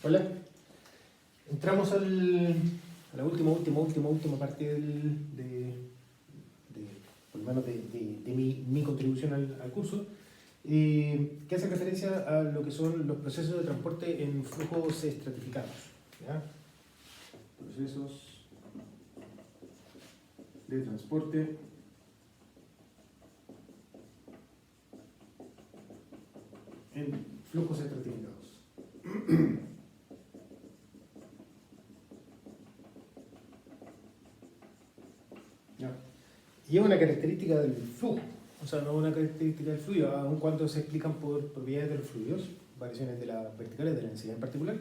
Hola, entramos a la última parte por lo menos de mi contribución al curso, que hace referencia a lo que son los procesos de transporte en flujos estratificados. ¿Ya? Procesos de transporte en flujos estratificados. ¿Ya? Y es una característica del flujo, o sea, no una característica del fluido, aun cuando se explican por propiedades de los fluidos, variaciones de las verticales de la densidad en particular.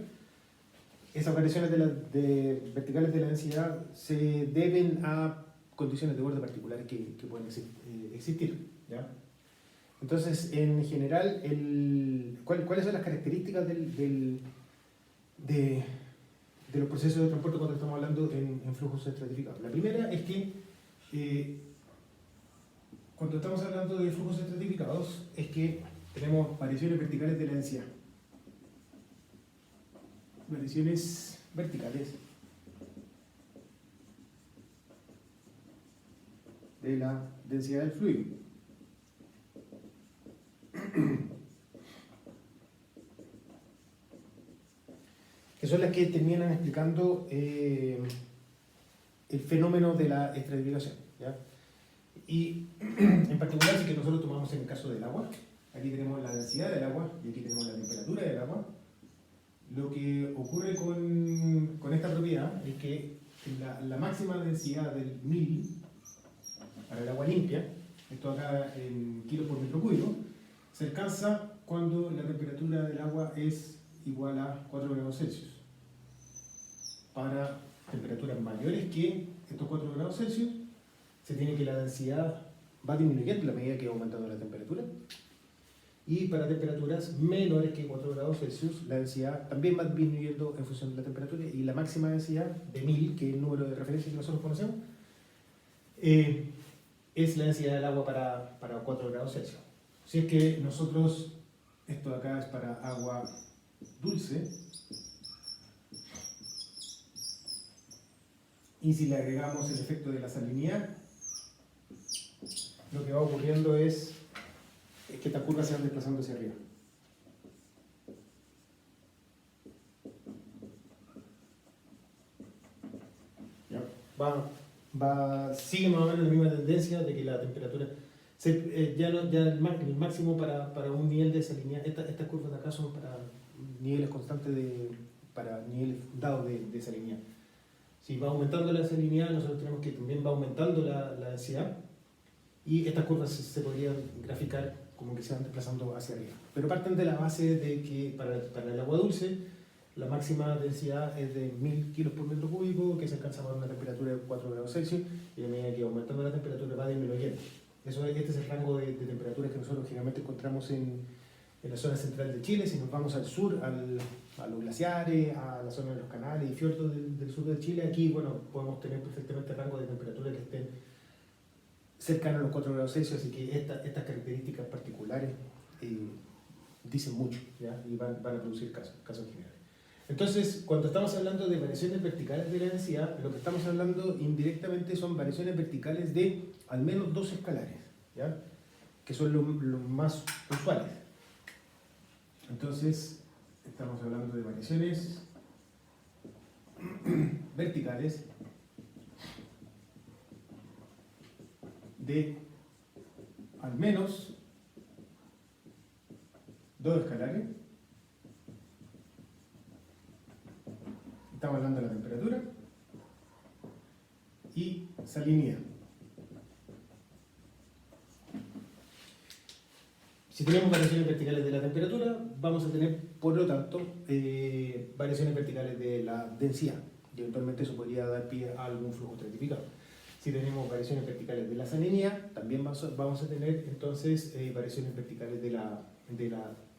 Esas variaciones verticales de la densidad se deben a condiciones de borde particulares que pueden existir. ¿Ya? Entonces, en general, ¿cuáles son las características de los procesos de transporte cuando estamos hablando en flujos estratificados? La primera es que cuando estamos hablando de flujos estratificados es que tenemos variaciones verticales de la densidad. Variaciones verticales de la densidad del fluido. Que son las que terminan explicando el fenómeno de la estratificación. ¿Ya? Y en particular, si que nosotros tomamos en el caso del agua, aquí tenemos la densidad del agua y aquí tenemos la temperatura del agua. Lo que ocurre con esta propiedad es que la máxima densidad del 1000 para el agua limpia, esto acá en kilos por metro cúbico, se alcanza cuando la temperatura del agua es igual a 4 grados Celsius. Para temperaturas mayores que estos 4 grados Celsius, se tiene que la densidad va disminuyendo a la medida que va aumentando la temperatura. Y para temperaturas menores que 4 grados Celsius, la densidad también va disminuyendo en función de la temperatura, y la máxima densidad de 1000, que es el número de referencia que nosotros conocemos, es la densidad del agua para 4 grados Celsius. Si es que nosotros, esto de acá es para agua dulce, y si le agregamos el efecto de la salinidad, lo que va ocurriendo es que estas curvas se van desplazando hacia arriba. ¿Ya? Sigue más o menos la misma tendencia de que la temperatura el máximo para un nivel de salinidad. Estas curvas de acá son para niveles constantes para niveles dados de salinidad. Si va aumentando la salinidad, nosotros tenemos que también va aumentando la densidad, y estas curvas se podrían graficar como que se van desplazando hacia arriba. Pero parten de la base de que para el agua dulce la máxima densidad es de 1000 kilos por metro cúbico, que se alcanza por una temperatura de 4 grados Celsius, y a medida que aumentando la temperatura va disminuyendo. Este es el rango de temperaturas que nosotros generalmente encontramos en la zona central de Chile. Si nos vamos al sur, a los glaciares, a la zona de los canales y fiordos del sur de Chile, aquí podemos tener perfectamente rango de temperatura que estén cercano a los 4 grados Celsius, así que estas características particulares dicen mucho, ¿ya? Y van a producir casos generales. Entonces, cuando estamos hablando de variaciones verticales de la densidad, lo que estamos hablando indirectamente son variaciones verticales de al menos 2 escalares, ¿ya? Que son los más usuales. Entonces, estamos hablando de variaciones verticales de al menos 2 escalares. Estamos hablando de la temperatura y salinidad. Si tenemos variaciones verticales de la temperatura, vamos a tener, por lo tanto, variaciones verticales de la densidad, y eventualmente eso podría dar pie a algún flujo estratificado. Si tenemos variaciones verticales de la salinidad, también vamos a tener entonces variaciones verticales de la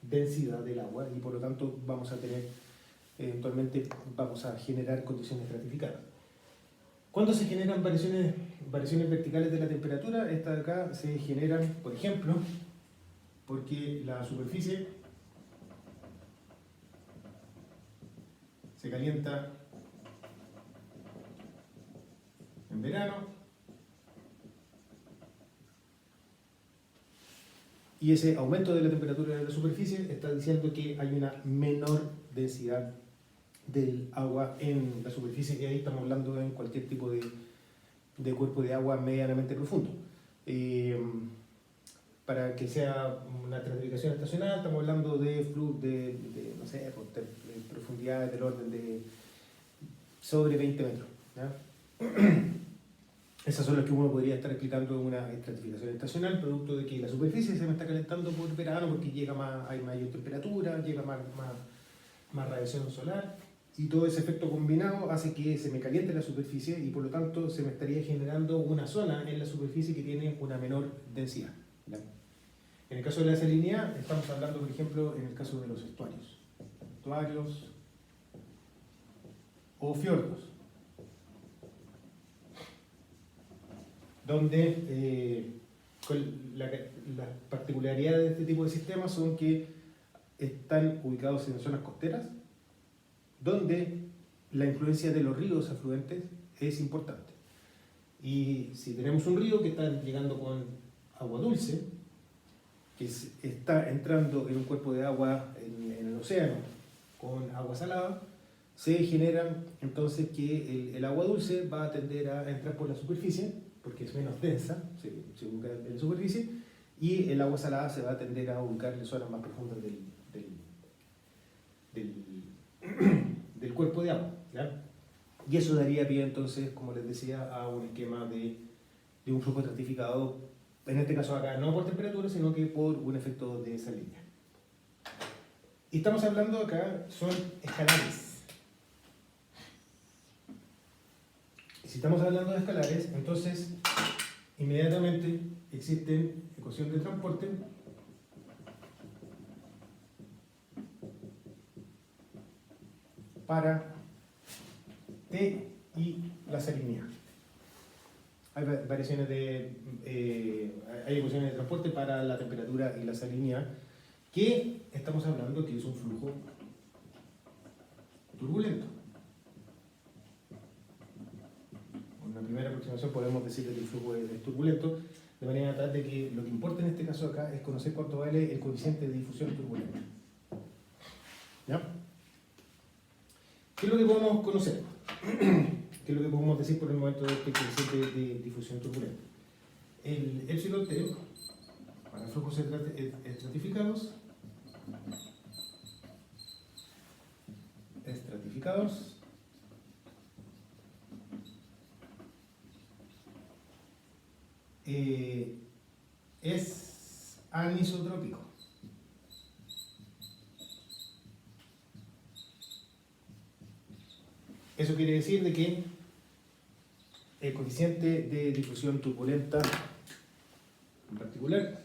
densidad del agua, y por lo tanto vamos a tener, eventualmente vamos a generar condiciones estratificadas. ¿Cuándo se generan variaciones verticales de la temperatura? Estas de acá se generan, por ejemplo, porque la superficie se calienta en verano y ese aumento de la temperatura de la superficie está diciendo que hay una menor densidad del agua en la superficie, y ahí estamos hablando en cualquier tipo de cuerpo de agua medianamente profundo. Para que sea una estratificación estacional, estamos hablando de no sé, de profundidades del orden de sobre 20 metros. ¿Ya? Esas son las que uno podría estar explicando en una estratificación estacional, producto de que la superficie se me está calentando por verano porque hay mayor temperatura, llega más radiación solar, y todo ese efecto combinado hace que se me caliente la superficie y por lo tanto se me estaría generando una zona en la superficie que tiene una menor densidad. ¿Ya? En el caso de la salinidad, estamos hablando, por ejemplo, en el caso de los estuarios o fiordos, donde las particularidades de este tipo de sistemas son que están ubicados en zonas costeras, donde la influencia de los ríos afluentes es importante. Y si tenemos un río que está llegando con agua dulce, que está entrando en un cuerpo de agua en el océano con agua salada, se genera entonces que el agua dulce va a tender a entrar por la superficie, porque es menos densa, se ubica en la superficie, y el agua salada se va a tender a ubicar en zonas más profundas del cuerpo de agua. ¿Ya? Y eso daría pie entonces, como les decía, a un esquema de un flujo estratificado, en este caso acá no por temperatura, sino que por un efecto de salinidad. Y estamos hablando acá, son escalares. Y si estamos hablando de escalares, entonces inmediatamente existen ecuaciones de transporte para T y la salinidad. Hay variaciones hay ecuaciones de transporte para la temperatura y la salinidad, que estamos hablando que es un flujo turbulento. Con una primera aproximación podemos decir que el flujo es turbulento, de manera tal de que lo que importa en este caso acá es conocer cuánto vale el coeficiente de difusión turbulenta. ¿Ya? ¿Qué es lo que podemos conocer? ¿Qué es lo que podemos decir por el momento de este coeficiente de difusión turbulenta? El epsilon T para flujos estratificados es anisotrópico. Eso quiere decir de que el coeficiente de difusión turbulenta en particular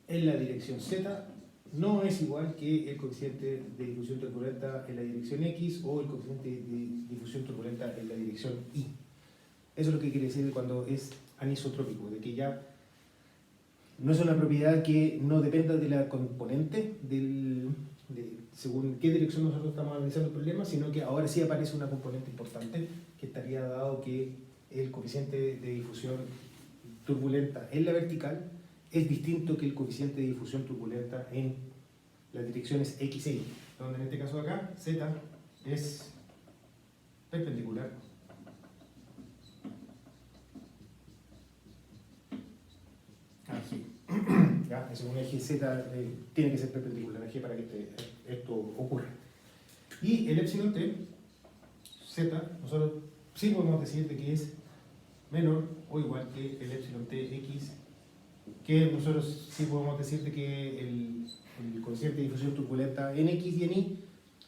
en la dirección Z no es igual que el coeficiente de difusión turbulenta en la dirección X o el coeficiente de difusión turbulenta en la dirección Y. Eso es lo que quiere decir cuando es anisotrópico, de que ya no es una propiedad que no dependa de la componente según qué dirección nosotros estamos analizando el problema, sino que ahora sí aparece una componente importante que estaría dado que el coeficiente de difusión turbulenta en la vertical es distinto que el coeficiente de difusión turbulenta en las direcciones X e Y, donde en este caso de acá, Z es perpendicular a G. ¿Ya? Es un eje Z, tiene que ser perpendicular a G para que esto ocurra. Y el epsilon T, Z, nosotros sí podemos decir de que es menor o igual que el epsilon T X, que nosotros sí podemos decir de que el coeficiente de difusión turbulenta en X y en Y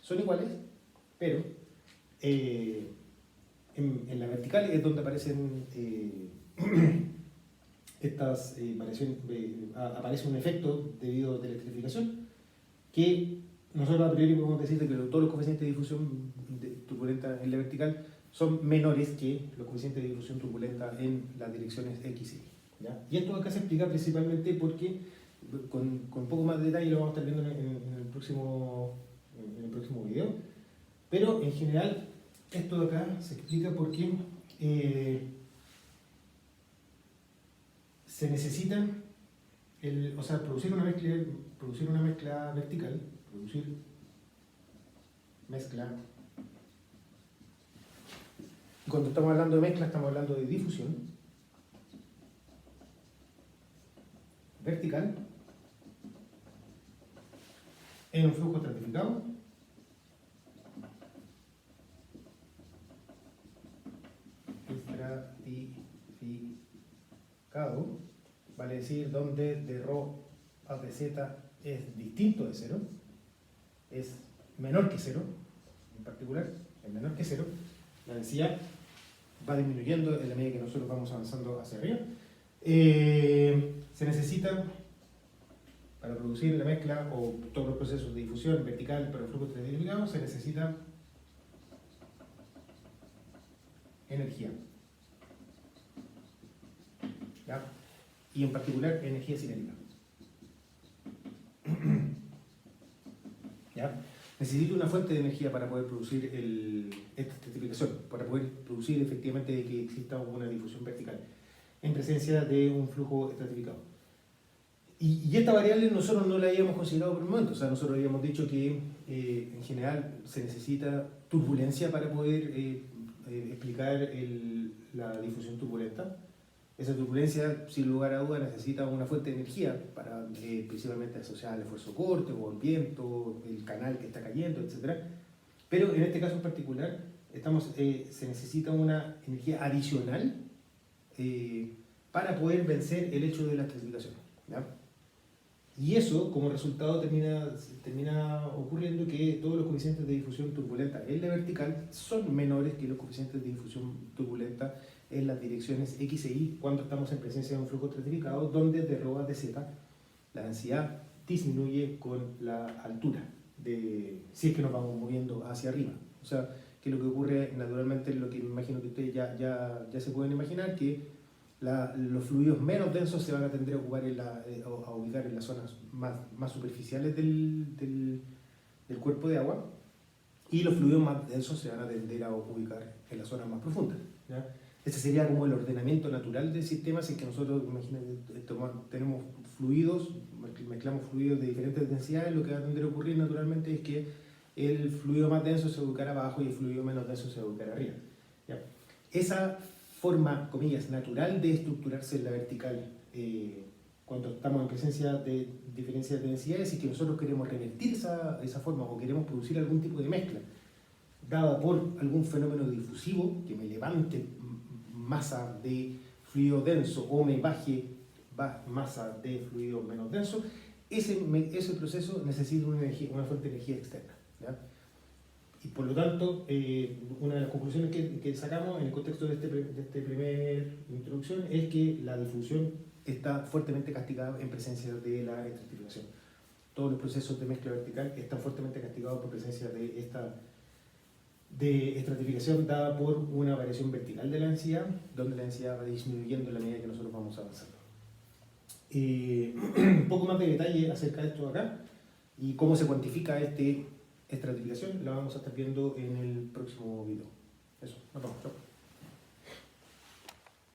son iguales, pero en la vertical es donde aparecen estas variaciones, aparece un efecto debido a la electrificación, que nosotros a priori podemos decir de que todos los coeficientes de difusión turbulenta en la vertical son menores que los coeficientes de difusión turbulenta en las direcciones X y Y. ¿Ya? Y esto acá se explica principalmente porque, con un poco más de detalle lo vamos a estar viendo en el próximo video, Pero en general, esto de acá se explica porque se necesita, o sea, producir una mezcla vertical, producir mezcla. Cuando estamos hablando de mezcla, estamos hablando de difusión vertical en un flujo estratificado vale decir donde de ρ a dz es distinto de cero, es menor que cero, en particular, es menor que cero, la densidad va disminuyendo en la medida que nosotros vamos avanzando hacia arriba. Se necesita, para producir la mezcla o todos los procesos de difusión vertical para el flujo estratificado, se necesita energía. ¿Ya? Y en particular energía cinética. ¿Ya? Necesito una fuente de energía para poder producir esta estratificación, para poder producir efectivamente que exista una difusión vertical en presencia de un flujo estratificado. Y esta variable nosotros no la habíamos considerado por el momento, o sea, nosotros habíamos dicho que en general se necesita turbulencia para poder explicar la difusión turbulenta. Esa turbulencia, sin lugar a duda, necesita una fuente de energía, para, principalmente asociada al esfuerzo corte o al viento, el canal que está cayendo, etc. Pero en este caso en particular, se necesita una energía adicional para poder vencer el hecho de la estratificación. ¿Ya? Y eso, como resultado, termina ocurriendo que todos los coeficientes de difusión turbulenta en la vertical son menores que los coeficientes de difusión turbulenta en las direcciones X e Y cuando estamos en presencia de un flujo estratificado, donde de ρ a dz la densidad disminuye con la altura, si es que nos vamos moviendo hacia arriba. O sea, que lo que ocurre naturalmente, lo que me imagino que ustedes ya se pueden imaginar, que los fluidos menos densos se van a tender a ubicar en las zonas más superficiales del cuerpo de agua, y los fluidos más densos se van a tender a ubicar en las zonas más profundas. ¿Ya? Ese sería como el ordenamiento natural del sistema, si es que nosotros, imagínense, tenemos fluidos, mezclamos fluidos de diferentes densidades, lo que va a tender a ocurrir naturalmente es que el fluido más denso se ubicará abajo y el fluido menos denso se ubicará arriba. ¿Ya? Esa forma, comillas, natural de estructurarse en la vertical cuando estamos en presencia de diferencias de densidades, y que nosotros queremos revertir esa forma o queremos producir algún tipo de mezcla dada por algún fenómeno difusivo que me levante masa de fluido denso o me baje masa de fluido menos denso, ese proceso necesita una fuente de energía externa. ¿Ya? Y por lo tanto, una de las conclusiones que sacamos en el contexto de esta primera introducción es que la difusión está fuertemente castigada en presencia de la estratificación. Todos los procesos de mezcla vertical están fuertemente castigados por presencia de esta estratificación dada por una variación vertical de la densidad, donde la densidad va disminuyendo en la medida que nosotros vamos avanzando. Un poco más de detalle acerca de esto acá y cómo se cuantifica esta estratificación la vamos a estar viendo en el próximo video. Eso, nos vemos. Chao.